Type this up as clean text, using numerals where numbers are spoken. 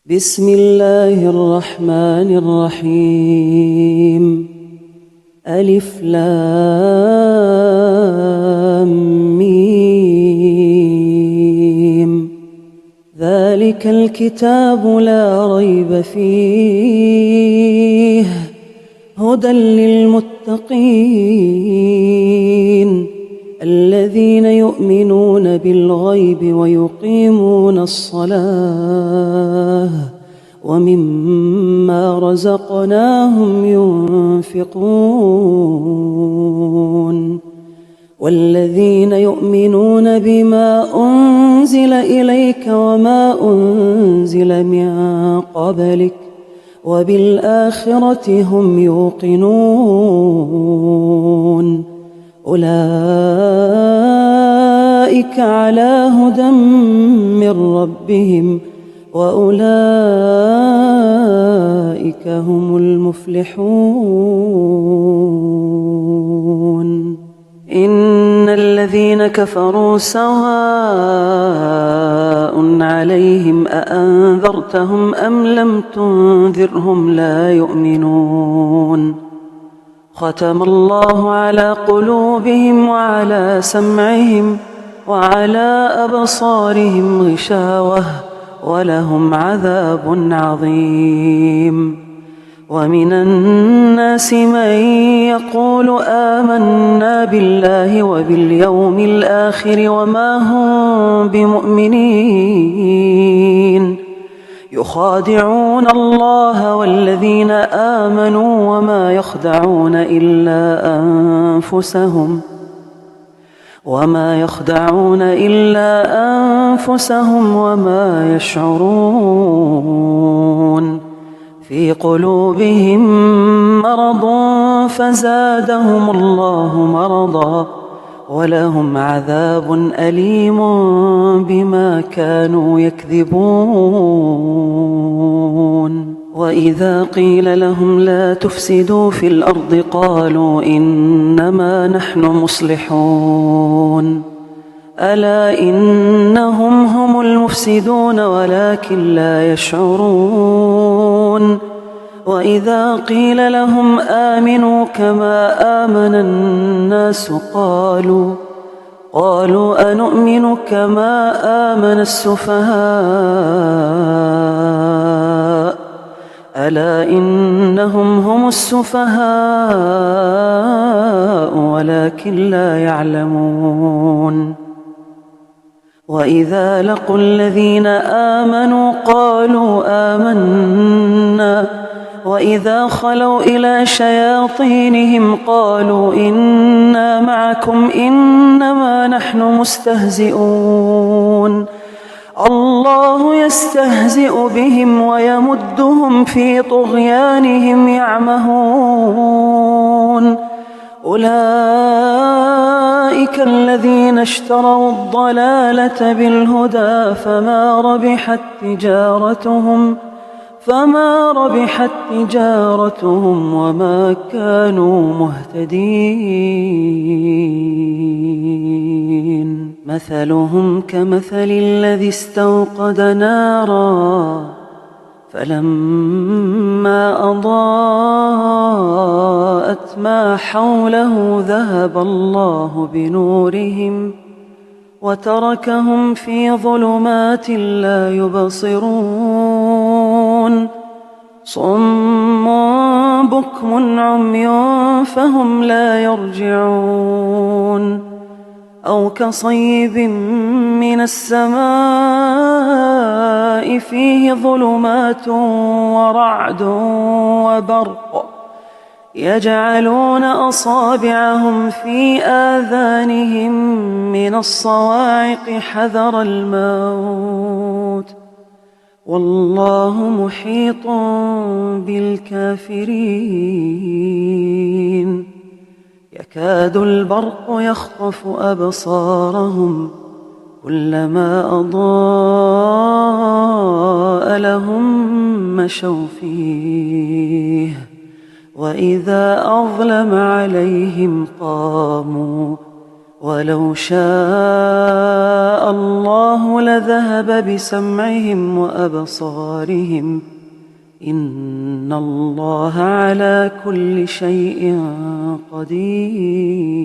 بسم الله الرحمن الرحيم. ألف لام ميم. ذلك الكتاب لا ريب فيه هدى للمتقين الذين يؤمنون بالغيب ويقيمون الصلاة ومما رزقناهم ينفقون والذين يؤمنون بما أنزل إليك وما أنزل من قبلك وبالآخرة هم يوقنون أولئك على هدى من ربهم وأولئك هم المفلحون. إن الذين كفروا سواء عليهم أأنذرتهم أم لم تنذرهم لا يؤمنون. ختم الله على قلوبهم وعلى سمعهم وعلى أبصارهم غشاوة ولهم عذاب عظيم. ومن الناس من يقول آمنا بالله وباليوم الآخر وما هم بمؤمنين يخادعون الله والذين آمنوا وما يخدعون إلا أنفسهم وما يشعرون. في قلوبهم مرض فزادهم الله مرضا ولهم عذاب أليم بما كانوا يكذبون. وإذا قيل لهم لا تفسدوا في الأرض قالوا إنما نحن مصلحون ألا إنهم هم المفسدون ولكن لا يشعرون. وإذا قيل لهم آمنوا كما آمن الناس قالوا أنؤمن كما آمن السفهاء ألا إنهم هم السفهاء ولكن لا يعلمون. وإذا لقوا الذين آمنوا قالوا آمنا وإذا خلوا إلى شياطينهم قالوا إنا معكم إنما نحن مستهزئون. الله يستهزئ بهم ويمدهم في طغيانهم يعمهون. أولئك الذين اشتروا الضلالة بالهدى فما ربحت تجارتهم وما كانوا مهتدين. مثلهم كمثل الذي استوقد نارا فلما أضاءت ما حوله ذهب الله بنورهم وتركهم في ظلمات لا يبصرون. صم بكم عمي فهم لا يرجعون. أو كصيب من السماء فيه ظلمات ورعد وبرق يجعلون أصابعهم في آذانهم من الصواعق حذر الموت والله محيط بالكافرين. يكاد البرق يخطف أبصارهم كلما أضاء لهم مشوا فيه وإذا أظلم عليهم قاموا ولو شاء الله لذهب بسمعهم وأبصارهم إن الله على كل شيء قدير.